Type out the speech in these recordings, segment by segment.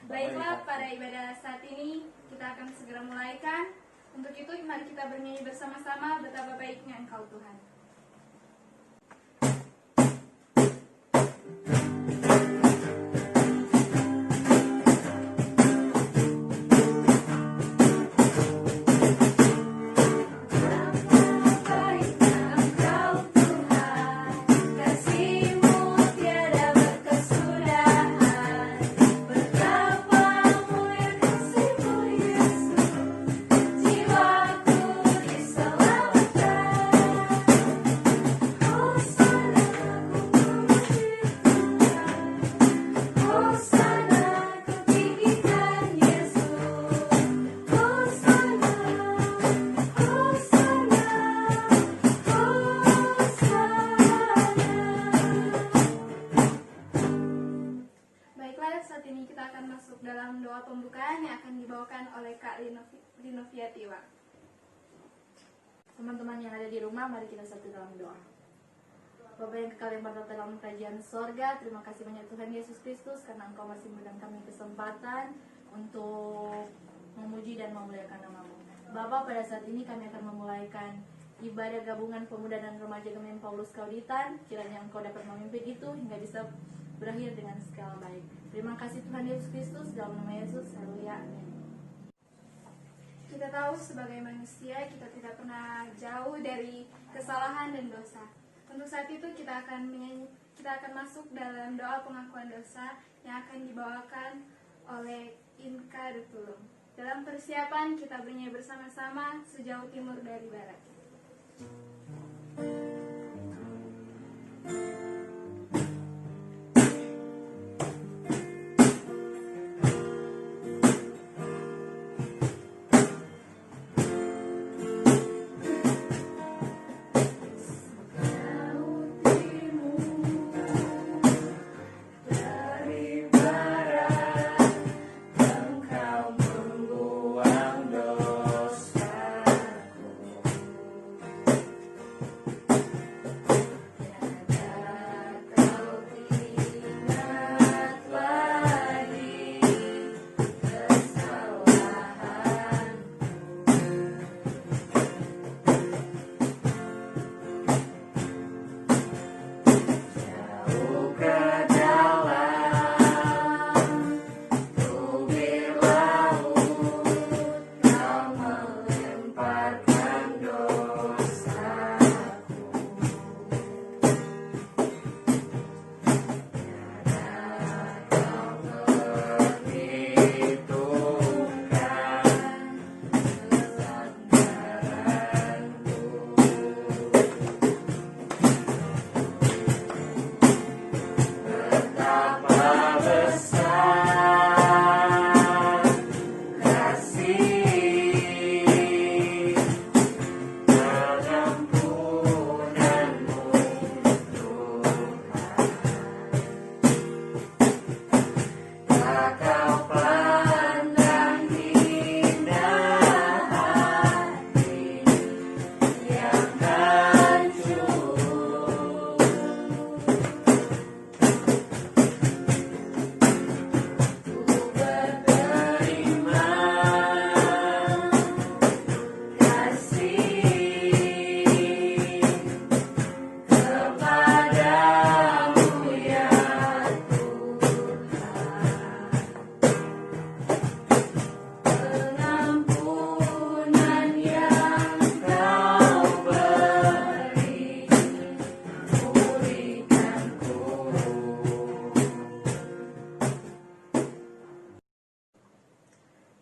Baiklah, pada ibadah saat ini kita akan segera mulaikan. Untuk itu mari kita bernyanyi bersama-sama betapa baiknya Engkau Tuhan. Saat ini kita akan masuk dalam doa pembukaan yang akan dibawakan oleh Kak Linovia Tiwa. Teman-teman yang ada di rumah, mari kita satu dalam doa. Bapa yang kekal yang berada dalam kerajaan sorga, terima kasih banyak Tuhan Yesus Kristus karena Engkau masih memberikan kami kesempatan untuk memuji dan memuliakan nama-Mu. Bapa, pada saat ini kami akan memulaikan ibadah gabungan pemuda dan remaja Gemen Paulus Kauditan. Kiranya Engkau dapat memimpin itu hingga bisa berakhir dengan segala baik. Terima kasih Tuhan Yesus Kristus, dalam nama Yesus, haleluya, amin. Kita tahu sebagai manusia kita tidak pernah jauh dari kesalahan dan dosa. Untuk saat itu kita akan masuk dalam doa pengakuan dosa yang akan dibawakan oleh Inka Dutulung. Dalam persiapan kita bernyanyi bersama-sama sejauh timur dari barat.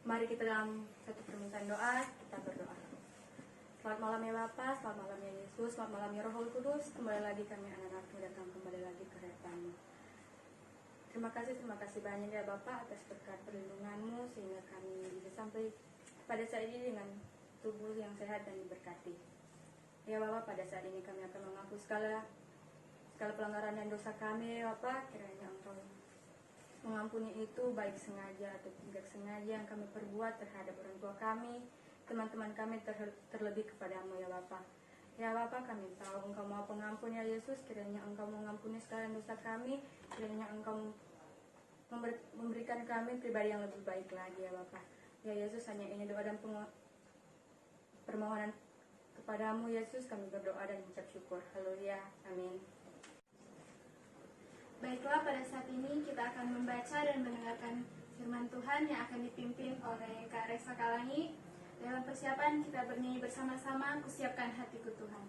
Mari kita dalam satu permintaan doa, kita berdoa. Selamat malam ya Bapa, selamat malam ya Yesus, selamat malam ya Roh Kudus. Kembali lagi kami anak-anakmu datang kembali lagi ke hadapan-Mu. Terima kasih banyak ya Bapa atas berkat perlindungan-Mu sehingga kami bisa sampai pada saat ini dengan tubuh yang sehat dan diberkati. Ya Bapa, pada saat ini kami akan mengaku segala pelanggaran dan dosa kami ya Bapa. Kiranya Engkau mengampuni itu baik sengaja atau tidak sengaja yang kami perbuat terhadap orang tua kami, teman-teman kami, terlebih kepadamu ya Bapa. Ya Bapa, kami tahu Engkau Maha Pengampun ya Yesus. Kiranya Engkau mengampuni segala dosa kami, kiranya Engkau memberikan kami pribadi yang lebih baik lagi ya Bapa. Ya Yesus, hanya ini doa dan permohonan kepadamu Yesus, kami berdoa dan mengucap syukur. Haleluya, amin. Baiklah, pada saat ini kita akan membaca dan mendengarkan firman Tuhan yang akan dipimpin oleh Kak Resa Kalangi. Dalam persiapan kita bernyanyi bersama-sama, Kusiapkan Hatiku Tuhan.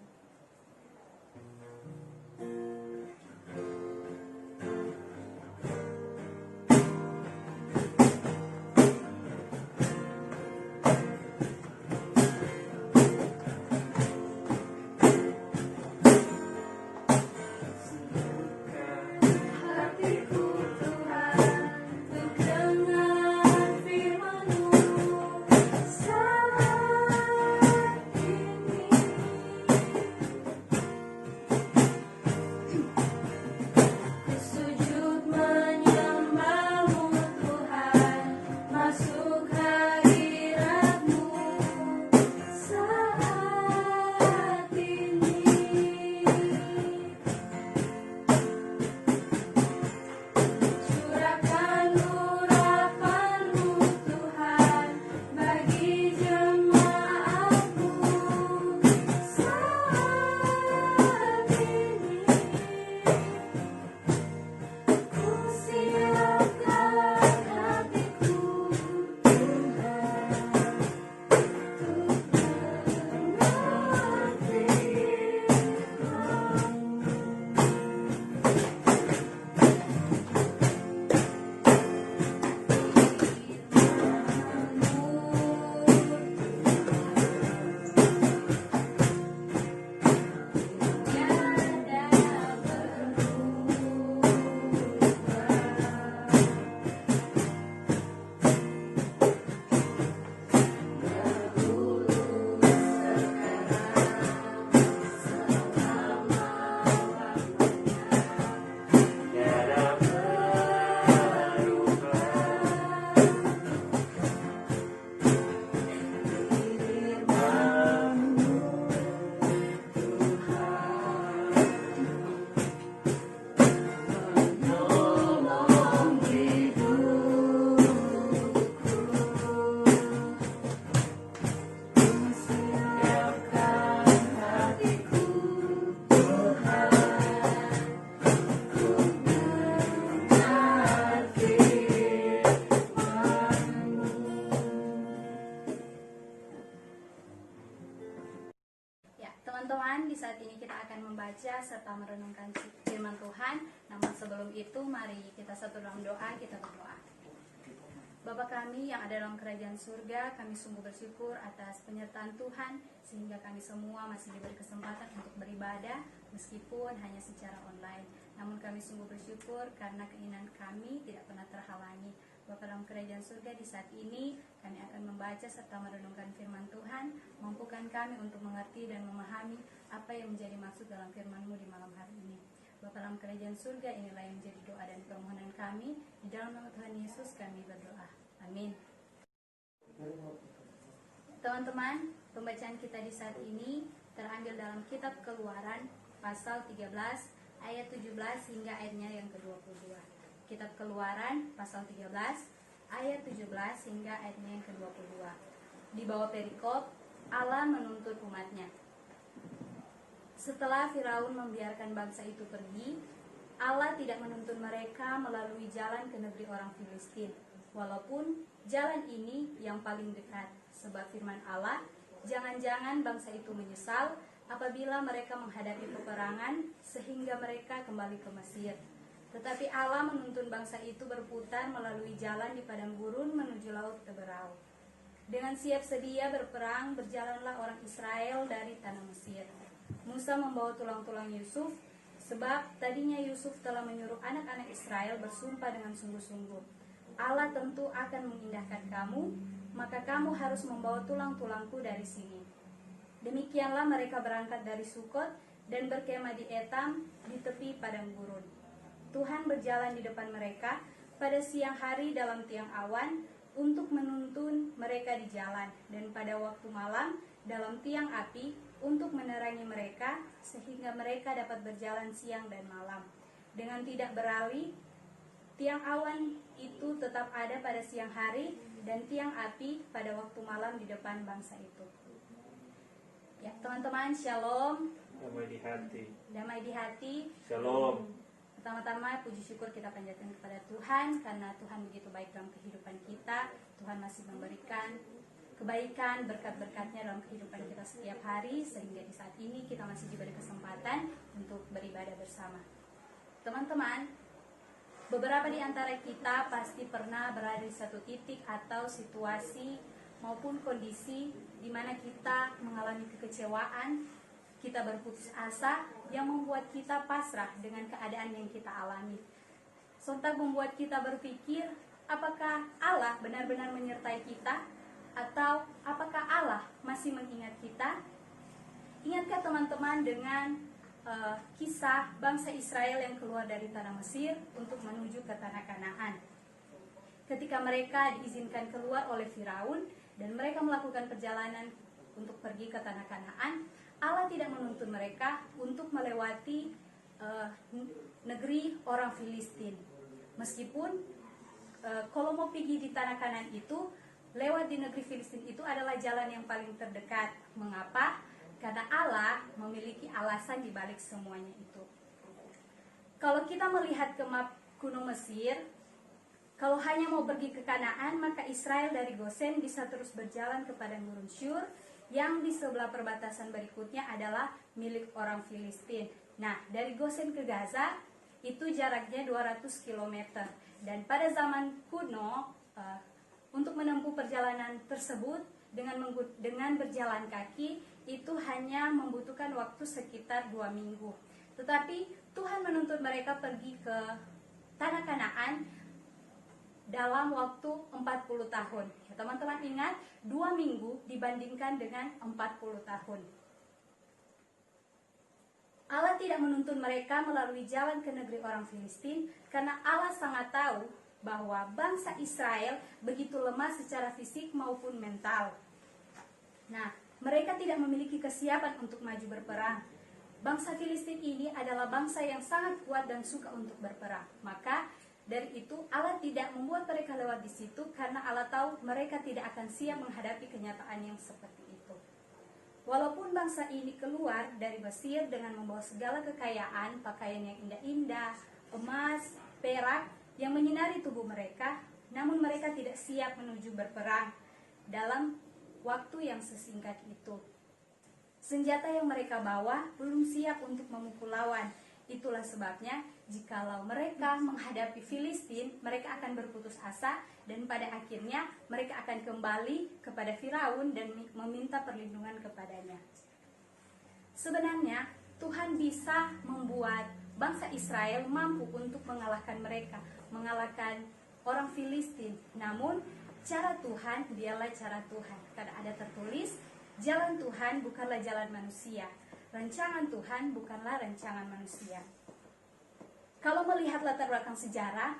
Teman-teman, di saat ini kita akan membaca serta merenungkan firman Tuhan. Namun sebelum itu, mari kita satu dalam doa, kita berdoa. Bapa kami yang ada dalam kerajaan surga, kami sungguh bersyukur atas penyertaan Tuhan, sehingga kami semua masih diberi kesempatan untuk beribadah, meskipun hanya secara online. Namun kami sungguh bersyukur karena keinginan kami tidak pernah terhalangi. Bapa dalam kerajaan surga, di saat ini kami akan membaca serta merenungkan firman Tuhan. Mampukan kami untuk mengerti dan memahami apa yang menjadi maksud dalam firman-Mu di malam hari ini. Bapa dalam kerajaan surga, inilah yang menjadi doa dan permohonan kami. Di dalam nama Tuhan Yesus kami berdoa. Amin. Teman-teman, pembacaan kita di saat ini terambil dalam kitab Keluaran pasal 13 ayat 17 hingga ayatnya yang ke-22. Kitab Keluaran pasal 13 ayat 17 hingga ayatnya yang ke-22. Di bawah perikop, Allah menuntut umatnya. Setelah Firaun membiarkan bangsa itu pergi, Allah tidak menuntun mereka melalui jalan ke negeri orang Filistin, walaupun jalan ini yang paling dekat. Sebab firman Allah, jangan-jangan bangsa itu menyesal apabila mereka menghadapi peperangan sehingga mereka kembali ke Mesir. Tetapi Allah menuntun bangsa itu berputar melalui jalan di padang gurun menuju laut Teberau. Dengan siap sedia berperang, berjalanlah orang Israel dari tanah Mesir. Musa membawa tulang-tulang Yusuf, sebab tadinya Yusuf telah menyuruh anak-anak Israel bersumpah dengan sungguh-sungguh, Allah tentu akan mengindahkan kamu, maka kamu harus membawa tulang-tulangku dari sini. Demikianlah mereka berangkat dari Sukot dan berkemah di Etam di tepi padang gurun. Tuhan berjalan di depan mereka pada siang hari dalam tiang awan untuk menuntun mereka di jalan, dan pada waktu malam dalam tiang api untuk menerangi mereka, sehingga mereka dapat berjalan siang dan malam dengan tidak beralih Tiang awan itu tetap ada pada siang hari dan tiang api pada waktu malam di depan bangsa itu. Ya, teman-teman, shalom. Damai di hati. Damai di hati. Shalom. Pertama-tama puji syukur kita panjatkan kepada Tuhan karena Tuhan begitu baik dalam kehidupan kita. Tuhan masih memberikan kebaikan, berkat-berkatnya dalam kehidupan kita setiap hari, sehingga di saat ini kita masih diberi kesempatan untuk beribadah bersama. Teman-teman, beberapa di antara kita pasti pernah berada di satu titik atau situasi maupun kondisi di mana kita mengalami kekecewaan, kita berputus asa yang membuat kita pasrah dengan keadaan yang kita alami. Sontak membuat kita berpikir, apakah Allah benar-benar menyertai kita? Atau apakah Allah masih mengingat kita? Ingatkah teman-teman dengan kisah bangsa Israel yang keluar dari tanah Mesir untuk menuju ke tanah Kanaan? Ketika mereka diizinkan keluar oleh Firaun dan mereka melakukan perjalanan untuk pergi ke tanah Kanaan, Allah tidak menuntun mereka untuk melewati negeri orang Filistin. Meskipun kalau mau pergi di tanah Kanaan itu, lewat di negeri Filistin itu adalah jalan yang paling terdekat. Mengapa? Karena Allah memiliki alasan di balik semuanya itu. Kalau kita melihat ke map kuno Mesir, kalau hanya mau pergi ke Kanaan, maka Israel dari Gosen bisa terus berjalan ke padang gurun Syur, yang di sebelah perbatasan berikutnya adalah milik orang Filistin. Nah, dari Gosen ke Gaza itu jaraknya 200 km. Dan pada zaman kuno, untuk menempuh perjalanan tersebut dengan berjalan kaki itu hanya membutuhkan waktu sekitar 2 minggu. Tetapi Tuhan menuntut mereka pergi ke tanah Kanaan dalam waktu 40 tahun. Ya, teman-teman ingat, 2 minggu dibandingkan dengan 40 tahun. Allah tidak menuntun mereka melalui jalan ke negeri orang Filistin karena Allah sangat tahu bahwa bangsa Israel begitu lemah secara fisik maupun mental. Nah, mereka tidak memiliki kesiapan untuk maju berperang. Bangsa Filistin ini adalah bangsa yang sangat kuat dan suka untuk berperang. Maka dari itu Allah tidak membuat mereka lewat di situ karena Allah tahu mereka tidak akan siap menghadapi kenyataan yang seperti itu. Walaupun bangsa ini keluar dari Mesir dengan membawa segala kekayaan, pakaian yang indah-indah, emas, perak yang menyinari tubuh mereka, namun mereka tidak siap menuju berperang dalam waktu yang sesingkat itu. Senjata yang mereka bawa belum siap untuk memukul lawan. Itulah sebabnya jikalau mereka menghadapi Filistin, mereka akan berputus asa dan pada akhirnya mereka akan kembali kepada Firaun dan meminta perlindungan kepadanya. Sebenarnya Tuhan bisa membuat bangsa Israel mampu untuk mengalahkan mereka, mengalahkan orang Filistin. Namun cara Tuhan dialah cara Tuhan. Karena ada tertulis, jalan Tuhan bukanlah jalan manusia, rancangan Tuhan bukanlah rancangan manusia. Kalau melihat latar belakang sejarah,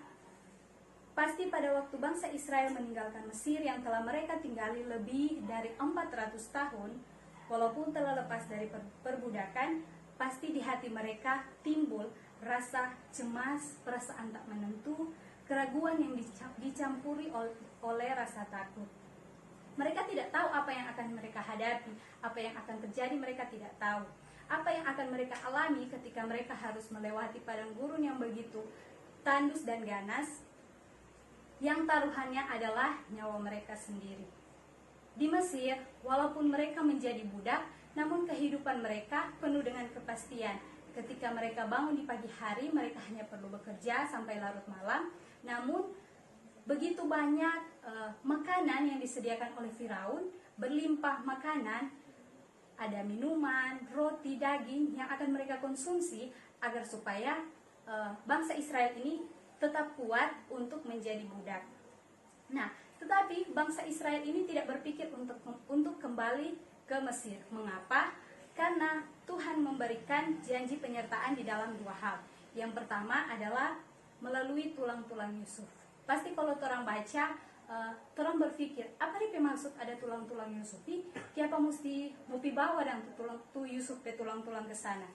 pasti pada waktu bangsa Israel meninggalkan Mesir yang telah mereka tinggali lebih dari 400 tahun, walaupun telah lepas dari perbudakan, pasti di hati mereka timbul rasa cemas, perasaan tak menentu, keraguan yang dicampuri oleh rasa takut. Mereka tidak tahu apa yang akan mereka hadapi, apa yang akan terjadi mereka tidak tahu. Apa yang akan mereka alami ketika mereka harus melewati padang gurun yang begitu tandus dan ganas, yang taruhannya adalah nyawa mereka sendiri. Di Mesir, walaupun mereka menjadi budak, namun kehidupan mereka penuh dengan kepastian. Ketika mereka bangun di pagi hari, mereka hanya perlu bekerja sampai larut malam. Namun, begitu banyak makanan yang disediakan oleh Firaun, berlimpah makanan, ada minuman, roti, daging yang akan mereka konsumsi agar supaya bangsa Israel ini tetap kuat untuk menjadi budak. Nah, tetapi bangsa Israel ini tidak berpikir untuk kembali ke Mesir. Mengapa? Karena Tuhan memberikan janji penyertaan di dalam 2 hal. Yang pertama adalah melalui tulang-tulang Yusuf. Pasti kalau orang baca, orang berpikir, apa nih maksud ada tulang-tulang Yusuf? Kiapa mesti bawa dan tu Yusuf ke tulang-tulang ke sana?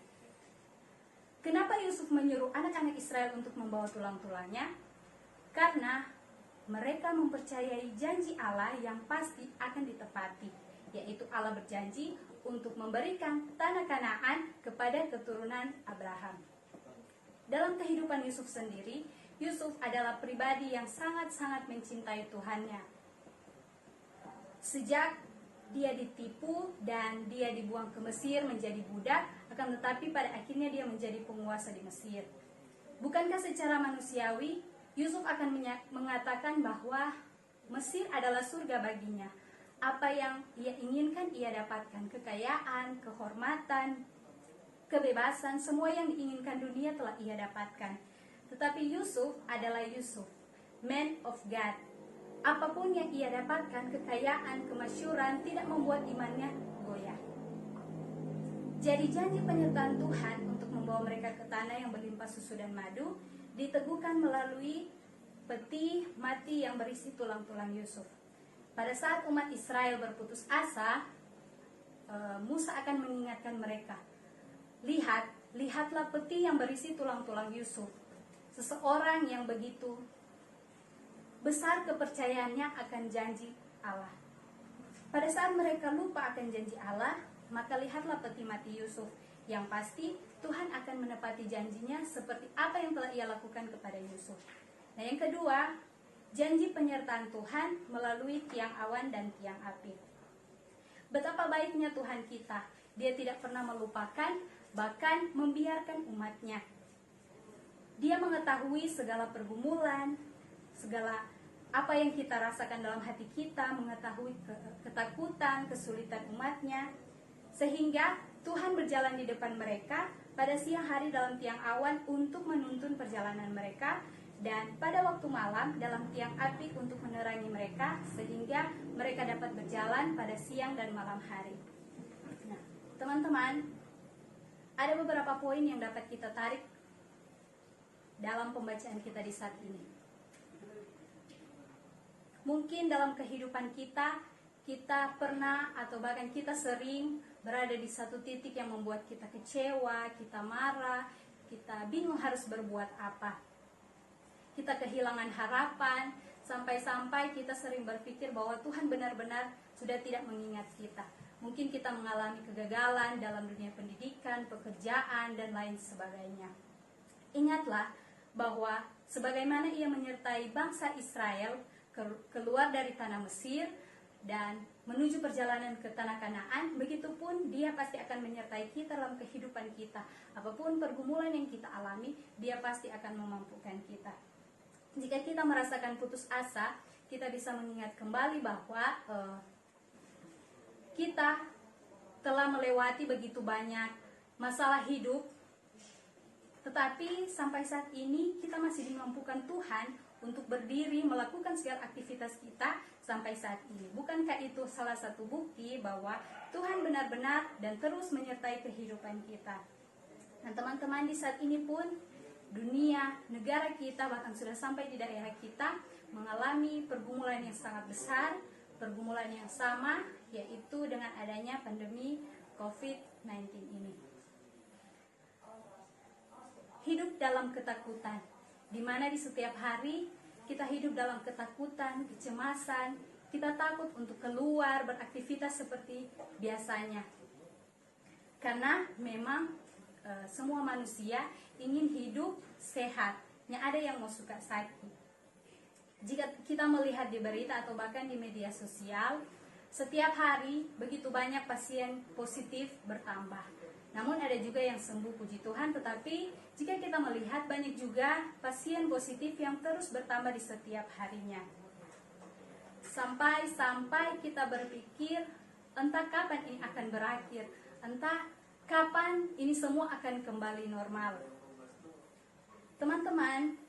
Kenapa Yusuf menyuruh anak-anak Israel untuk membawa tulang-tulangnya? karena mereka mempercayai janji Allah yang pasti akan ditepati, yaitu Allah berjanji untuk memberikan tanah Kanaan kepada keturunan Abraham. Dalam kehidupan Yusuf sendiri, Yusuf adalah pribadi yang sangat-sangat mencintai Tuhannya. Sejak dia ditipu dan dia dibuang ke Mesir menjadi budak, akan tetapi pada akhirnya dia menjadi penguasa di Mesir. Bukankah secara manusiawi Yusuf akan mengatakan bahwa Mesir adalah surga baginya? Apa yang ia inginkan ia dapatkan, kekayaan, kehormatan, kebebasan, semua yang diinginkan dunia telah ia dapatkan. Tetapi Yusuf adalah Yusuf, man of God. Apapun yang ia dapatkan, kekayaan, kemasyhuran, tidak membuat imannya goyah. Jadi janji penyertaan Tuhan untuk membawa mereka ke tanah yang berlimpah susu dan madu diteguhkan melalui peti mati yang berisi tulang-tulang Yusuf. Pada saat umat Israel berputus asa, Musa akan mengingatkan mereka, lihatlah peti yang berisi tulang-tulang Yusuf. Seseorang yang begitu besar kepercayaannya akan janji Allah. Pada saat mereka lupa akan janji Allah, maka lihatlah peti mati Yusuf. Yang pasti Tuhan akan menepati janjinya seperti apa yang telah ia lakukan kepada Yusuf. Nah, yang kedua, janji penyertaan Tuhan melalui tiang awan dan tiang api. Betapa baiknya Tuhan kita, Dia tidak pernah melupakan, bahkan membiarkan umatnya. Dia mengetahui segala pergumulan, segala apa yang kita rasakan dalam hati kita, mengetahui ketakutan, kesulitan umatnya, sehingga Tuhan berjalan di depan mereka pada siang hari dalam tiang awan untuk menuntun perjalanan mereka, dan pada waktu malam dalam tiang api untuk menerangi mereka, sehingga mereka dapat berjalan pada siang dan malam hari. Nah, teman-teman, ada beberapa poin yang dapat kita tarik dalam pembacaan kita di saat ini. Mungkin dalam kehidupan kita pernah atau bahkan kita sering berada di satu titik yang membuat kita kecewa, kita marah, kita bingung harus berbuat apa. Kita kehilangan harapan, sampai-sampai kita sering berpikir bahwa Tuhan benar-benar sudah tidak mengingat kita. Mungkin kita mengalami kegagalan dalam dunia pendidikan, pekerjaan, dan lain sebagainya. Ingatlah bahwa sebagaimana Ia menyertai bangsa Israel keluar dari tanah Mesir dan menuju perjalanan ke tanah Kanaan, begitupun Dia pasti akan menyertai kita dalam kehidupan kita. Apapun pergumulan yang kita alami, Dia pasti akan memampukan kita. Jika kita merasakan putus asa, kita bisa mengingat kembali bahwa kita telah melewati begitu banyak masalah hidup, tetapi sampai saat ini kita masih dimampukan Tuhan untuk berdiri melakukan segala aktivitas kita sampai saat ini. Bukankah itu salah satu bukti bahwa Tuhan benar-benar dan terus menyertai kehidupan kita? Nah, teman-teman, di saat ini pun dunia, negara kita, bahkan sudah sampai di daerah kita mengalami pergumulan yang sangat besar, pergumulan yang sama, yaitu dengan adanya pandemi COVID-19 ini. Hidup dalam ketakutan, di mana di setiap hari kita hidup dalam ketakutan, kecemasan, kita takut untuk keluar beraktivitas seperti biasanya. Karena memang semua manusia ingin hidup sehat, yang ada yang mau suka sakit. Jika kita melihat di berita atau bahkan di media sosial, setiap hari begitu banyak pasien positif bertambah. Namun ada juga yang sembuh, puji Tuhan. Tetapi jika kita melihat, banyak juga pasien positif yang terus bertambah di setiap harinya. Sampai kita berpikir, entah kapan ini akan berakhir, entah kapan ini semua akan kembali normal. Teman-teman,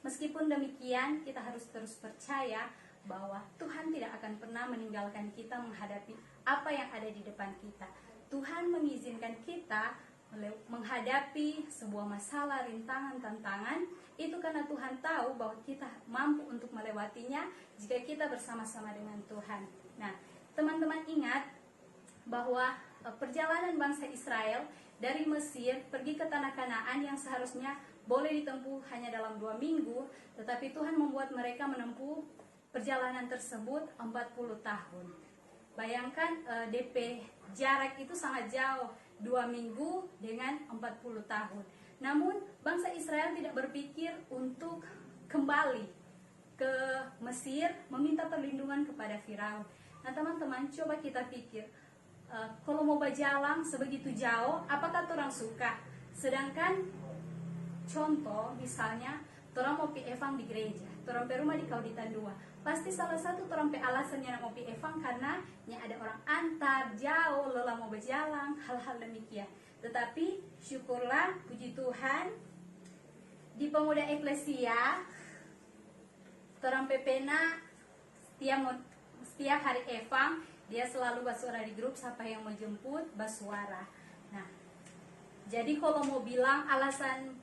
meskipun demikian, kita harus terus percaya bahwa Tuhan tidak akan pernah meninggalkan kita menghadapi apa yang ada di depan kita. Tuhan mengizinkan kita menghadapi sebuah masalah, rintangan, tantangan, itu karena Tuhan tahu bahwa kita mampu untuk melewatinya jika kita bersama-sama dengan Tuhan. Nah, teman-teman ingat bahwa perjalanan bangsa Israel dari Mesir pergi ke tanah Kanaan yang seharusnya boleh ditempuh hanya dalam 2 minggu, tetapi Tuhan membuat mereka menempuh perjalanan tersebut 40 tahun. Bayangkan DP jarak itu sangat jauh, 2 minggu dengan 40 tahun. Namun bangsa Israel tidak berpikir untuk kembali ke Mesir meminta perlindungan kepada Firaun. Nah teman-teman, coba kita pikir, kalau mau berjalan sebegitu jauh, apakah orang suka? Sedangkan contoh misalnya, orang mau pi evang di gereja, orang perumah di Kauditan 2. Pasti salah satu orang pe alasannya mau pi evang karena ada orang antar, jauh, lelah mau berjalan, hal-hal demikian. Tetapi syukurlah, puji Tuhan, di pemuda eklesia, orang pepena setiap hari evang, dia selalu bersuara di grup, siapa yang mau jemput, bersuara. Nah, jadi kalau mau bilang alasan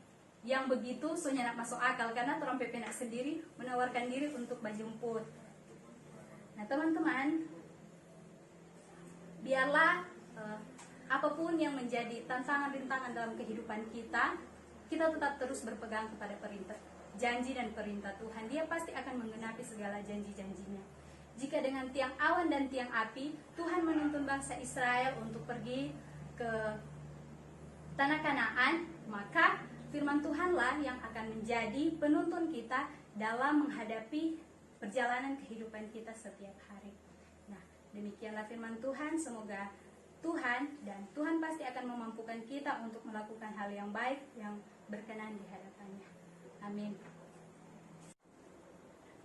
yang begitu soalnya nak masuk akal, karena orang pepena sendiri menawarkan diri untuk menjemput. Nah teman-teman, biarlah apapun yang menjadi tantangan-rintangan dalam kehidupan kita, kita tetap terus berpegang kepada perintah, janji dan perintah Tuhan. Dia pasti akan menggenapi segala janji-janjinya. Jika dengan tiang awan dan tiang api Tuhan menuntun bangsa Israel untuk pergi ke tanah Kanaan, maka firman Tuhanlah yang akan menjadi penuntun kita dalam menghadapi perjalanan kehidupan kita setiap hari. Nah, demikianlah firman Tuhan. Semoga Tuhan dan Tuhan pasti akan memampukan kita untuk melakukan hal yang baik yang berkenan di hadapannya. Amin.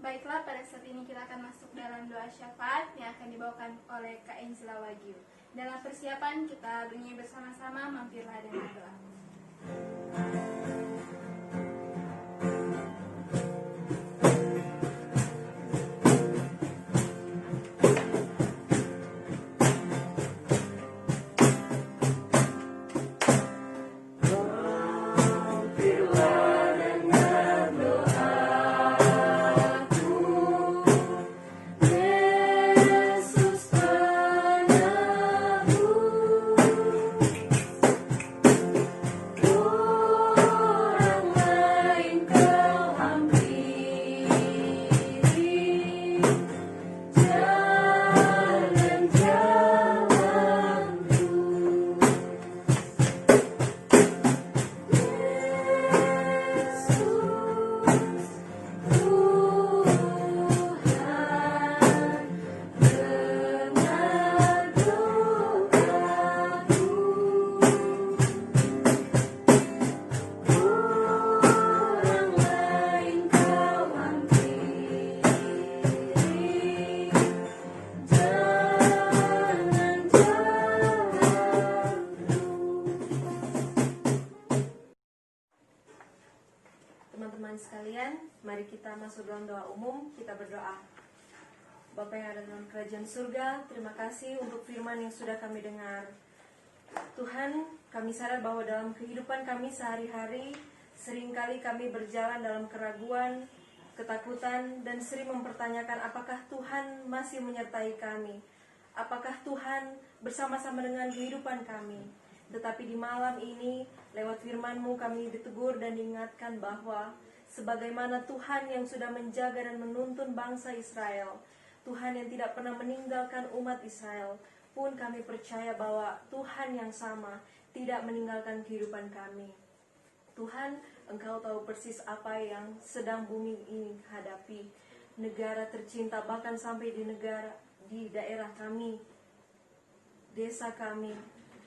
Baiklah, pada saat ini kita akan masuk dalam doa syafaat yang akan dibawakan oleh Kak Angela Wagyu. Dalam persiapan kita bernyanyi bersama-sama, mampirlah dengan doa. Teman-teman sekalian, mari kita masuk dalam doa umum. Kita berdoa. Bapa yang ada dalam kerajaan surga, terima kasih untuk firman yang sudah kami dengar. Tuhan, kami sadar bahwa dalam kehidupan kami sehari-hari, seringkali kami berjalan dalam keraguan, ketakutan, dan sering mempertanyakan apakah Tuhan masih menyertai kami, apakah Tuhan bersama-sama dengan kehidupan kami. Tetapi di malam ini, lewat firman-Mu kami ditegur dan diingatkan bahwa sebagaimana Tuhan yang sudah menjaga dan menuntun bangsa Israel, Tuhan yang tidak pernah meninggalkan umat Israel, pun kami percaya bahwa Tuhan yang sama tidak meninggalkan kehidupan kami. Tuhan, Engkau tahu persis apa yang sedang bumi ini hadapi. Negara tercinta, bahkan sampai di daerah kami, desa kami.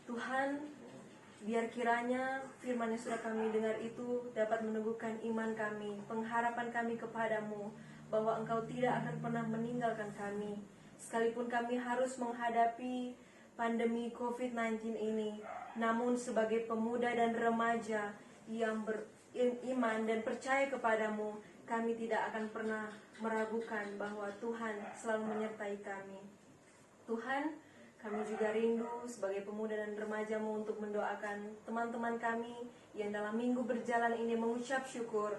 Tuhan, biar kiranya firman yang sudah kami dengar itu dapat meneguhkan iman kami, pengharapan kami kepadamu, bahwa Engkau tidak akan pernah meninggalkan kami. Sekalipun kami harus menghadapi pandemi COVID-19 ini, namun sebagai pemuda dan remaja yang beriman dan percaya kepadamu, kami tidak akan pernah meragukan bahwa Tuhan selalu menyertai kami. Tuhan, kami juga rindu sebagai pemuda dan remaja-Mu untuk mendoakan teman-teman kami yang dalam minggu berjalan ini mengucap syukur,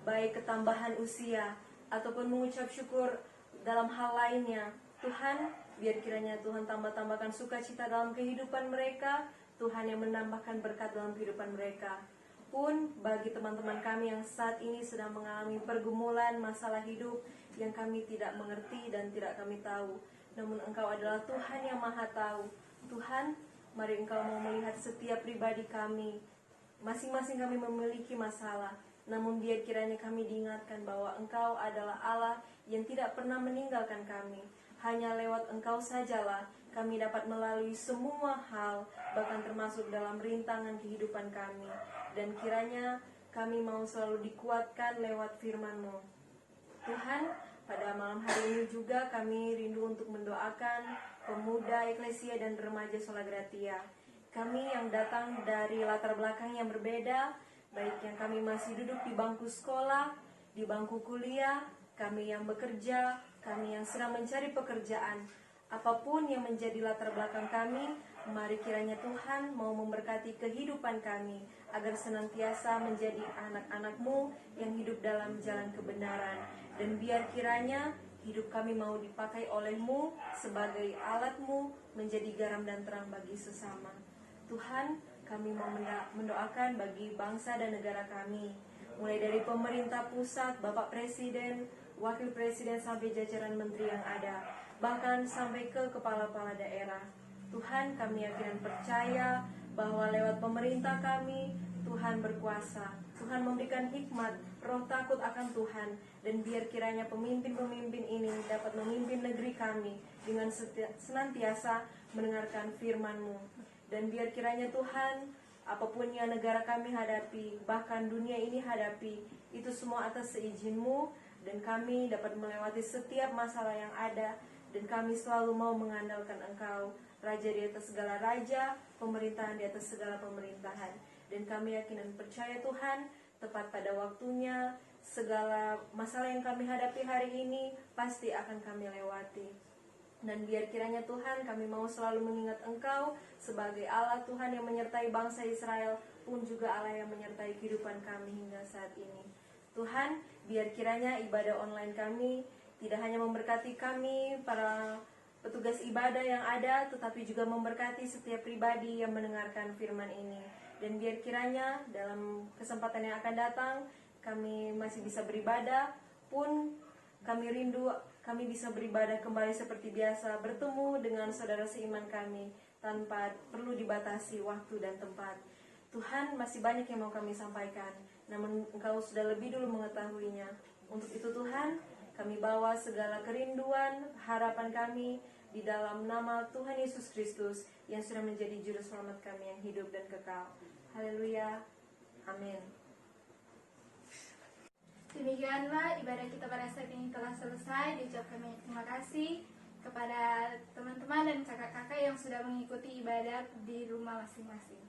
baik ketambahan usia ataupun mengucap syukur dalam hal lainnya. Tuhan, biar kiranya Tuhan tambahkan sukacita dalam kehidupan mereka, Tuhan yang menambahkan berkat dalam kehidupan mereka. pun bagi teman-teman kami yang saat ini sedang mengalami pergumulan masalah hidup yang kami tidak mengerti dan tidak kami tahu. Namun Engkau adalah Tuhan yang Maha Tahu. Tuhan, mari Engkau mau melihat setiap pribadi kami. Masing-masing kami memiliki masalah. Namun biar kiranya kami diingatkan bahwa Engkau adalah Allah yang tidak pernah meninggalkan kami. Hanya lewat Engkau sajalah kami dapat melalui semua hal, bahkan termasuk dalam rintangan kehidupan kami. Dan kiranya kami mau selalu dikuatkan lewat firman-Mu. Tuhan, pada malam hari ini juga kami rindu untuk mendoakan pemuda, eklesia, dan remaja Sola Gratia. Kami yang datang dari latar belakang yang berbeda, baik yang kami masih duduk di bangku sekolah, di bangku kuliah, kami yang bekerja, kami yang sedang mencari pekerjaan. Apapun yang menjadi latar belakang kami, mari kiranya Tuhan mau memberkati kehidupan kami, agar senantiasa menjadi anak-anak-Mu yang hidup dalam jalan kebenaran. Dan biar kiranya hidup kami mau dipakai oleh-Mu sebagai alat-Mu menjadi garam dan terang bagi sesama. Tuhan, kami mau mendoakan bagi bangsa dan negara kami, mulai dari pemerintah pusat, Bapak Presiden, Wakil Presiden, sampai jajaran menteri yang ada, bahkan sampai ke kepala-kepala daerah. Tuhan, kami yakin dan percaya bahwa lewat pemerintah kami, Tuhan berkuasa. Tuhan memberikan hikmat, roh takut akan Tuhan, dan biar kiranya pemimpin-pemimpin ini dapat memimpin negeri kami dengan senantiasa mendengarkan firman-Mu. Dan biar kiranya Tuhan, apapun yang negara kami hadapi, bahkan dunia ini hadapi, itu semua atas seizin-Mu, dan kami dapat melewati setiap masalah yang ada, dan kami selalu mau mengandalkan Engkau, Raja di atas segala raja, pemerintahan di atas segala pemerintahan. Dan kami yakin dan percaya Tuhan, tepat pada waktunya, segala masalah yang kami hadapi hari ini pasti akan kami lewati. Dan biar kiranya Tuhan, kami mau selalu mengingat Engkau sebagai Allah Tuhan yang menyertai bangsa Israel, pun juga Allah yang menyertai kehidupan kami hingga saat ini. Tuhan, biar kiranya ibadah online kami tidak hanya memberkati kami, para petugas ibadah yang ada, tetapi juga memberkati setiap pribadi yang mendengarkan firman ini. Dan biar kiranya dalam kesempatan yang akan datang, kami masih bisa beribadah, pun kami rindu kami bisa beribadah kembali seperti biasa, bertemu dengan saudara seiman kami, tanpa perlu dibatasi waktu dan tempat. Tuhan, masih banyak yang mau kami sampaikan, namun Engkau sudah lebih dulu mengetahuinya. Untuk itu Tuhan, kami bawa segala kerinduan, harapan kami di dalam nama Tuhan Yesus Kristus yang sudah menjadi juru selamat kami yang hidup dan kekal. Haleluya. Amin. Demikianlah ibadah kita pada saat ini telah selesai. Diucapkan banyak terima kasih kepada teman-teman dan kakak-kakak yang sudah mengikuti ibadah di rumah masing-masing.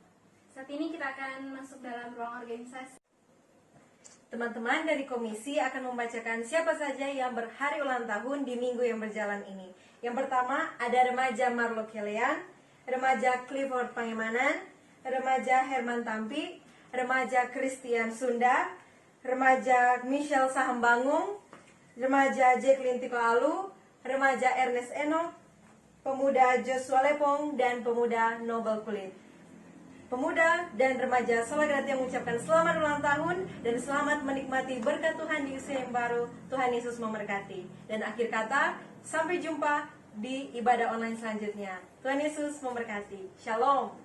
Saat ini kita akan masuk dalam ruang organisasi. Teman-teman dari komisi akan membacakan siapa saja yang berhari ulang tahun di minggu yang berjalan ini. Yang pertama ada remaja Marlo Kelian, remaja Clifford Pangemanan, remaja Herman Tampi, remaja Christian Sunda, remaja Michelle Sahambangung, remaja Jacqueline Tiko Alu, remaja Ernest Eno, pemuda Joshua Lepong, dan pemuda Nobel Kulit. Pemuda dan remaja Sola Gratia mengucapkan selamat ulang tahun dan selamat menikmati berkat Tuhan di usia yang baru. Tuhan Yesus memberkati. Dan akhir kata, sampai jumpa di ibadah online selanjutnya. Tuhan Yesus memberkati. Shalom.